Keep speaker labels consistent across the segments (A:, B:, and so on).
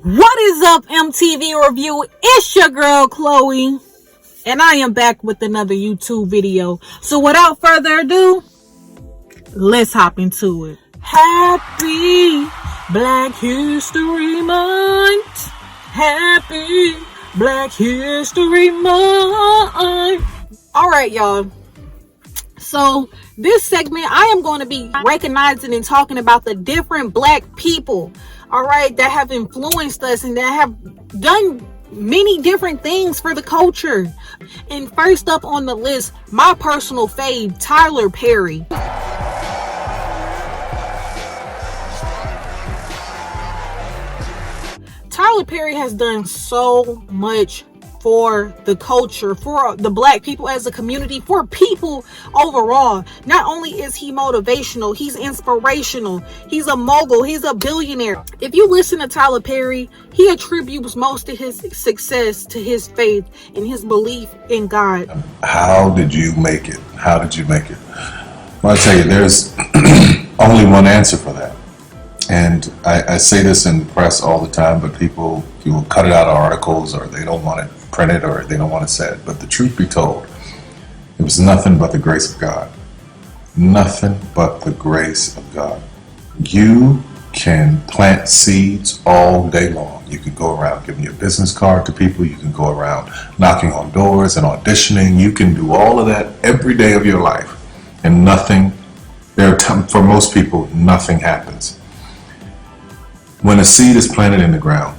A: What is up, MTV Review? It's your girl Chloe, and I am back with another YouTube video. So without further ado, let's hop into it. Happy Black History Month. Happy Black History Month. Alright, y'all. So this segment, I am going to be recognizing and talking about the different black people, all right, that have influenced us and that have done many different things for the culture. And first up on the list, my personal fave, Tyler Perry. Tyler Perry has done so much for the culture, for the black people as a community, for people overall. Not only is he motivational, he's inspirational, he's a mogul, he's a billionaire. If you listen to Tyler Perry, he attributes most of his success to his faith and his belief in God.
B: How did you make it? How did you make it? Well, I tell you, there's only one answer for that. And I say this in the press all the time, but people will cut it out of articles, or they don't want it printed, or they don't want it said. But the truth be told, it was nothing but the grace of God. Nothing but the grace of God. You can plant seeds all day long. You can go around giving your business card to people. You can go around knocking on doors and auditioning. You can do all of that every day of your life. And nothing, for most people, nothing happens. When a seed is planted in the ground,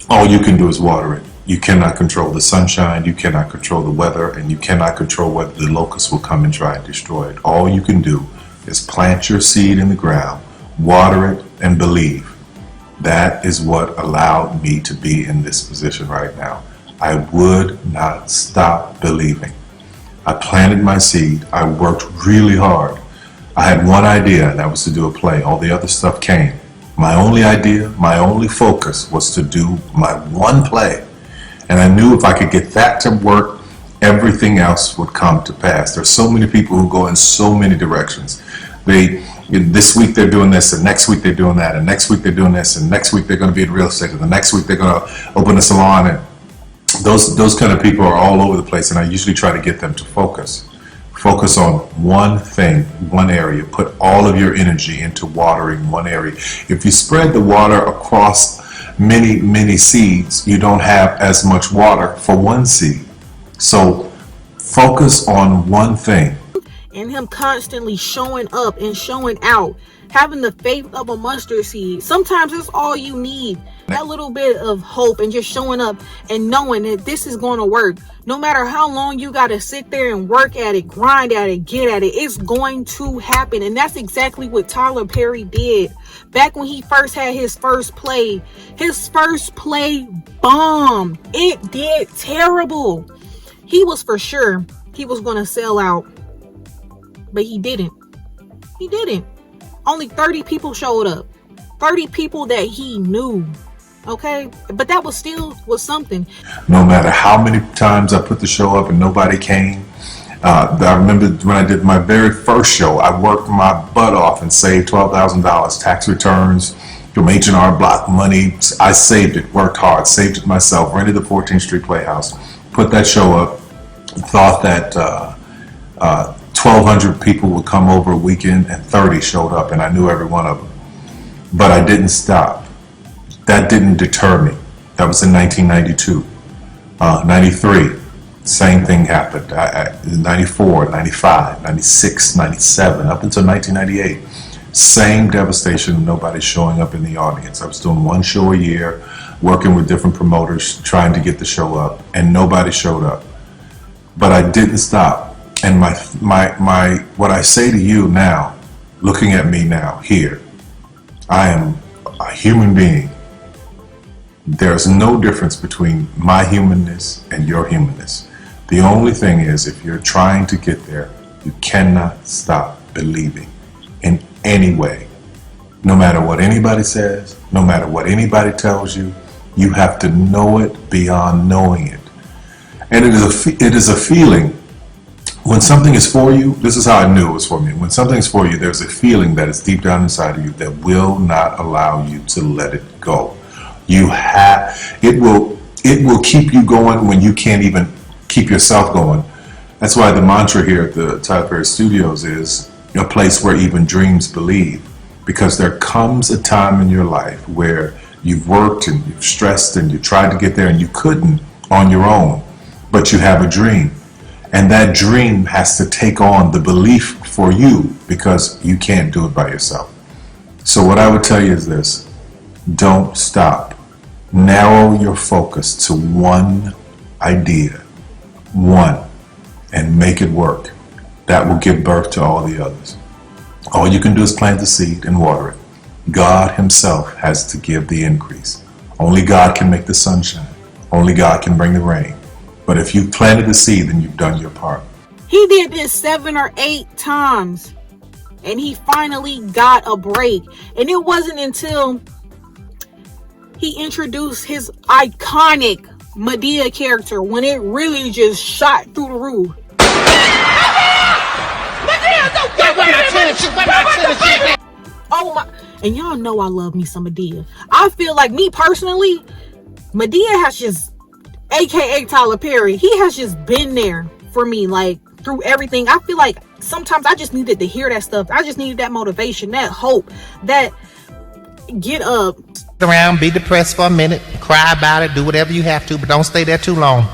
B: all you can do is water it. You cannot control the sunshine, you cannot control the weather, and you cannot control whether the locusts will come and try and destroy it. All you can do is plant your seed in the ground, water it, and believe. That is what allowed me to be in this position right now. I would not stop believing. I planted my seed. I worked really hard. I had one idea, and that was to do a play. All the other stuff came. My only idea, my only focus was to do my one play. And I knew if I could get that to work, everything else would come to pass. There's so many people who go in so many directions. This week they're doing this, and next week they're doing that, and next week they're doing this, and next week they're going to be in real estate, and the next week they're going to open a salon. And those kind of people are all over the place, and I usually try to get them to focus. Focus on one thing, one area. Put all of your energy into watering one area. If you spread the water across many seeds, you don't have as much water for one seed. So focus on one thing.
A: And him constantly showing up and showing out, having the faith of a mustard seed. Sometimes that's all you need. That little bit of hope and just showing up and knowing that this is going to work. No matter how long you got to sit there and work at it, grind at it, get at it, it's going to happen. And that's exactly what Tyler Perry did. Back when he first had his first play bombed. It did terrible. He was for sure he was going to sell out, but he didn't. He didn't. Only 30 people showed up. 30 people that he knew. Okay, but that was something.
B: No matter how many times I put the show up and nobody came. I remember when I did my very first show, I worked my butt off and saved $12,000 tax returns from H&R Block money. I saved it, worked hard, saved it myself, rented the 14th Street Playhouse, put that show up, thought that 1,200 people would come over a weekend, and 30 showed up, and I knew every one of them. But I didn't stop. That didn't deter me. That was in 1992. 93, same thing happened. 94, 95, 96, 97, up until 1998. Same devastation, nobody showing up in the audience. I was doing one show a year, working with different promoters, trying to get the show up, and nobody showed up. But I didn't stop. And what I say to you now, looking at me now, here, I am a human being. There's no difference between my humanness and your humanness. The only thing is, if you're trying to get there, you cannot stop believing in any way. No matter what anybody says, no matter what anybody tells you, you have to know it beyond knowing it. And it is a feeling. When something is for you, this is how I knew it was for me. When something is for you, there's a feeling that is deep down inside of you that will not allow you to let it go. It will keep you going when you can't even keep yourself going. That's why the mantra here at the Tyler Perry Studios is a place where even dreams believe. Because there comes a time in your life where you've worked and you've stressed and you tried to get there and you couldn't on your own, but you have a dream. And that dream has to take on the belief for you because you can't do it by yourself. So what I would tell you is this: don't stop. Narrow your focus to one idea, one, and make it work. That will give birth to all the others. All you can do is plant the seed and water it. God himself has to give the increase. Only God can make the sunshine. Only God can bring the rain. But if you planted the seed, then you've done your part.
A: He did this 7 or 8 times. And he finally got a break. And it wasn't until he introduced his iconic Medea character when it really just shot through the roof. Oh my. And y'all know I love me some Medea. I feel like, me personally, Medea has just, aka Tyler Perry, he has just been there for me, like, through everything. I feel like sometimes I just needed to hear that stuff. I just needed that motivation, that hope, that get up.
C: Around, be depressed for a minute, cry about it, do whatever you have to, but don't stay there too long.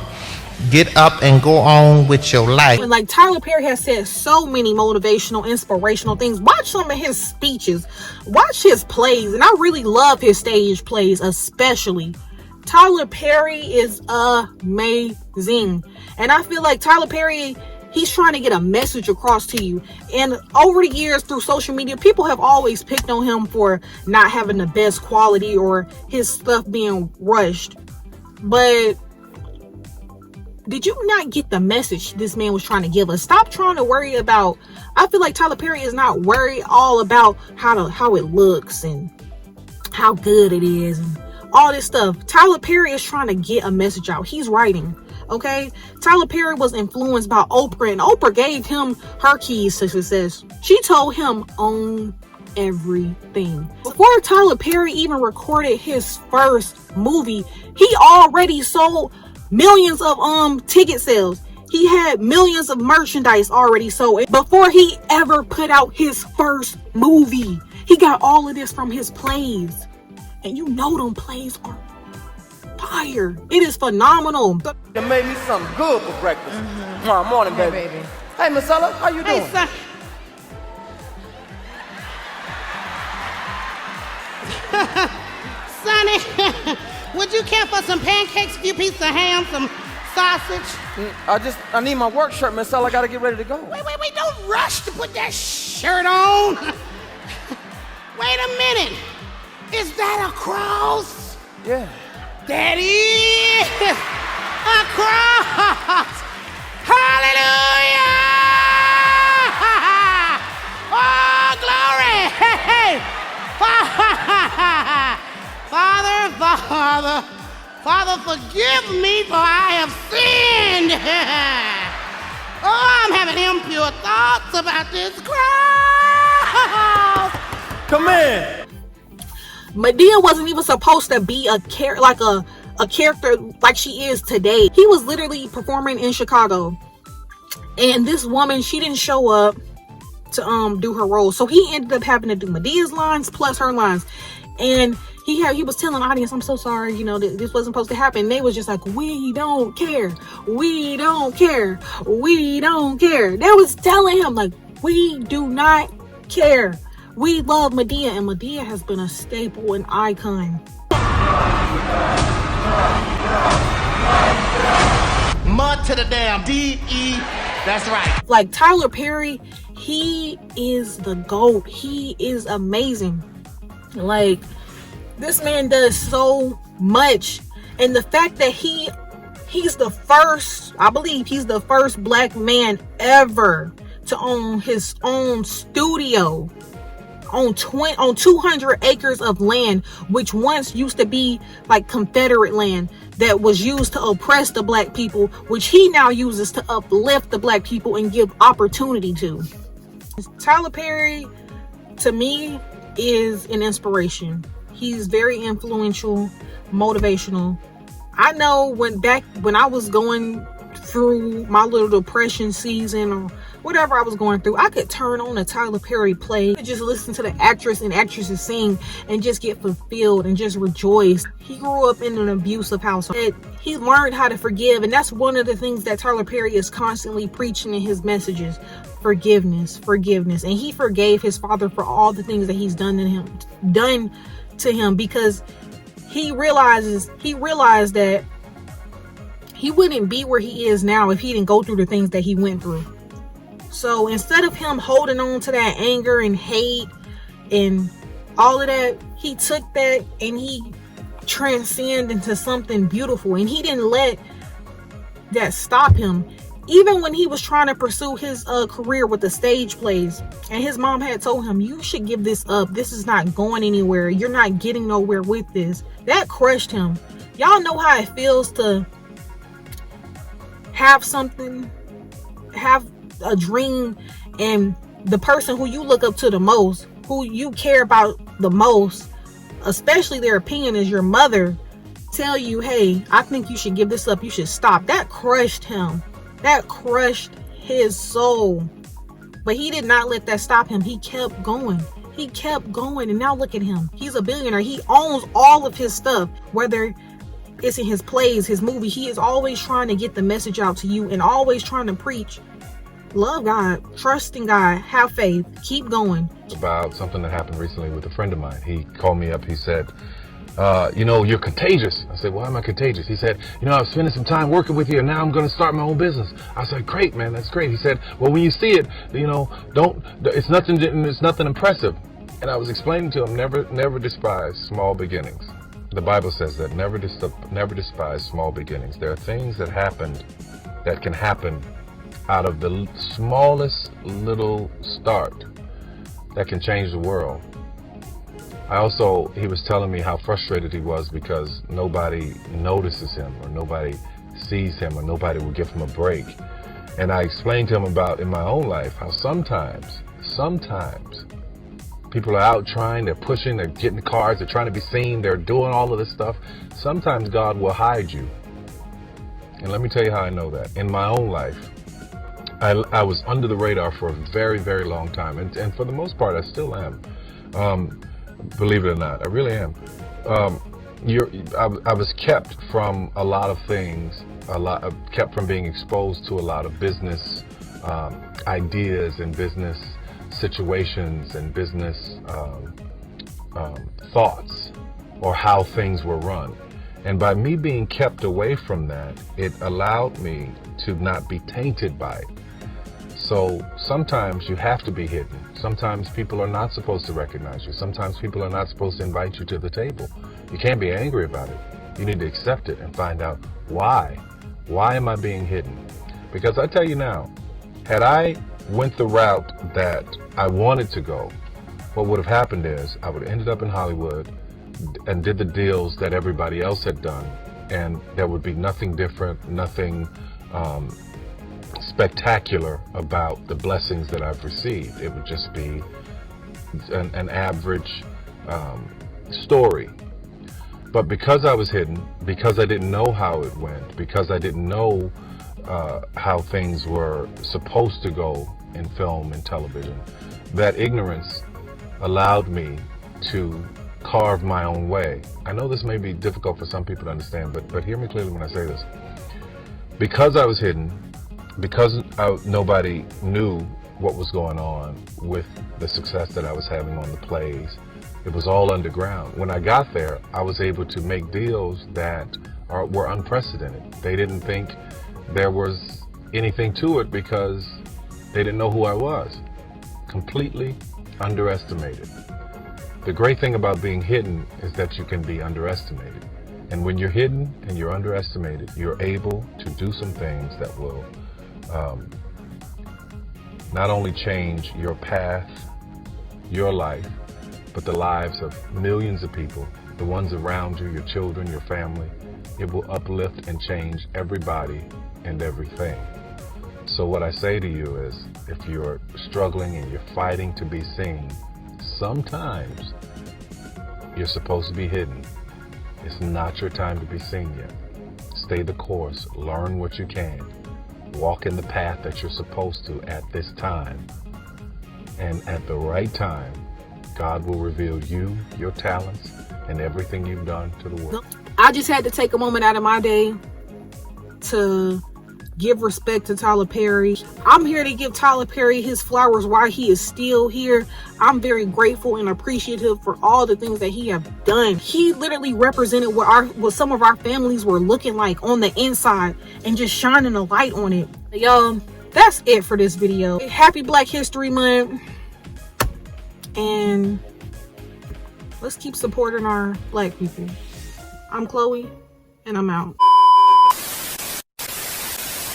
C: Get up and go on with your life.
A: And like Tyler Perry has said so many motivational, inspirational things. Watch some of his speeches, watch his plays, and I really love his stage plays especially. Tyler Perry is amazing. And I feel like Tyler Perry, he's trying to get a message across to you. And over the years through social media, people have always picked on him for not having the best quality or his stuff being rushed. But did you not get the message this man was trying to give us? Stop trying to worry about, I feel like Tyler Perry is not worried all about how it looks and how good it is and all this stuff. Tyler Perry is trying to get a message out. He's writing. Okay, Tyler Perry was influenced by Oprah, and Oprah gave him her keys to success. She told him, own everything. Before Tyler Perry even recorded his first movie, he already sold millions of ticket sales. He had millions of merchandise already sold before he ever put out his first movie. He got all of this from his plays, and you know them plays are fire. It is phenomenal.
D: They made me something good for breakfast. Morning, baby. Hey, baby. Hey, Miss Ella, how you doing?
E: Hey, son. Sonny, would you care for some pancakes, a few pieces of ham, some sausage?
D: I need my work shirt, Miss Ella. I gotta get ready to go.
E: Wait, don't rush to put that shirt on. Wait a minute. Is that a cross?
D: Yeah.
E: That is a cross. Hallelujah. Oh, glory. Father, forgive me, for I have sinned. Oh, I'm having impure thoughts about this cross.
D: Come in.
A: Medea wasn't even supposed to be a character like she is today. He was literally performing in Chicago, and this woman, she didn't show up to do her role, so he ended up having to do Medea's lines plus her lines. And he was telling the audience, I'm so sorry, you know, this wasn't supposed to happen. And they was just like, we don't care, we don't care, we don't care. They was telling him, like, we do not care. We love Medea, and Medea has been a staple and icon.
C: Mud to the damn D-E, that's right.
A: Like Tyler Perry, he is the GOAT. He is amazing. Like, this man does so much. And the fact that he's the first, I believe he's the first black man ever to own his own studio on 200 acres of land, which once used to be like Confederate land that was used to oppress the black people, which he now uses to uplift the black people and give opportunity to. Tyler Perry, to me, is an inspiration. He's very influential. motivational. I know when I was going through my little depression season or whatever I was going through, I could turn on a Tyler Perry play, just listen to the actress and actresses sing and just get fulfilled and just rejoice. He grew up in an abusive household. He learned how to forgive, and that's one of the things that Tyler Perry is constantly preaching in his messages. Forgiveness. And he forgave his father for all the things that he's done to him because he realized that he wouldn't be where he is now if he didn't go through the things that he went through. So instead of him holding on to that anger and hate and all of that, he took that and he transcended into something beautiful. And he didn't let that stop him. Even when he was trying to pursue his career with the stage plays, and his mom had told him, you should give this up. This is not going anywhere. You're not getting nowhere with this. That crushed him. Y'all know how it feels to have a dream, and the person who you look up to the most, who you care about the most, especially their opinion, is your mother, tell you, hey, I think you should give this up. You should stop. That crushed him. That crushed his soul. But he did not let that stop him. He kept going. And now look at him. He's a billionaire. He owns all of his stuff, whether it's in his plays, his movie. He is always trying to get the message out to you and always trying to preach. Love God, trust in God, have faith, keep going.
F: About something that happened recently with a friend of mine. He called me up. He said, you're contagious. I said, why am I contagious? He said, I'm spending some time working with you and now I'm going to start my own business. I said, great, man, that's great. He said, well, when you see it, it's nothing impressive. And I was explaining to him, never despise small beginnings. The Bible says that never despise small beginnings. There are things that can happen out of the smallest little start that can change the world. He was telling me how frustrated he was because nobody notices him or nobody sees him or nobody will give him a break. And I explained to him about in my own life how sometimes people are out they're pushing, they're getting cars, they're trying to be seen, they're doing all of this stuff. Sometimes God will hide you. And let me tell you how I know that. In my own life, I was under the radar for a very, very long time. And for the most part, I still am. Believe it or not, I really am. I was kept from a lot of things, kept from being exposed to a lot of business ideas and business situations and business thoughts or how things were run. And by me being kept away from that, it allowed me to not be tainted by it. So sometimes you have to be hidden. Sometimes people are not supposed to recognize you. Sometimes people are not supposed to invite you to the table. You can't be angry about it. You need to accept it and find out why. Why am I being hidden? Because I tell you now, had I went the route that I wanted to go, what would have happened is I would have ended up in Hollywood and did the deals that everybody else had done. And there would be nothing different, nothing spectacular about the blessings that I've received. It would just be an average story. But because I was hidden, because I didn't know how it went, because I didn't know how things were supposed to go in film and television, that ignorance allowed me to carve my own way. I know this may be difficult for some people to understand, but hear me clearly when I say this. Because I was hidden, because nobody knew what was going on with the success that I was having on the plays, it was all underground. When I got there, I was able to make deals that were unprecedented. They didn't think there was anything to it because they didn't know who I was. Completely underestimated. The great thing about being hidden is that you can be underestimated. And when you're hidden and you're underestimated, you're able to do some things that will not only change your path, your life, but the lives of millions of people, the ones around you, your children, your family. It will uplift and change everybody and everything. So what I say to you is, if you're struggling and you're fighting to be seen, sometimes you're supposed to be hidden. It's not your time to be seen yet. Stay the course, learn what you can, walk in the path that you're supposed to at this time. And at the right time, God will reveal you, your talents, and everything you've done to the world.
A: I just had to take a moment out of my day to give respect to Tyler Perry. I'm here to give Tyler Perry his flowers while he is still here. I'm very grateful and appreciative for all the things that he have done. He literally represented what some of our families were looking like on the inside and just shining a light on it. Y'all, that's it for this video. Happy Black History Month. And let's keep supporting our Black people. I'm Chloe, and I'm out.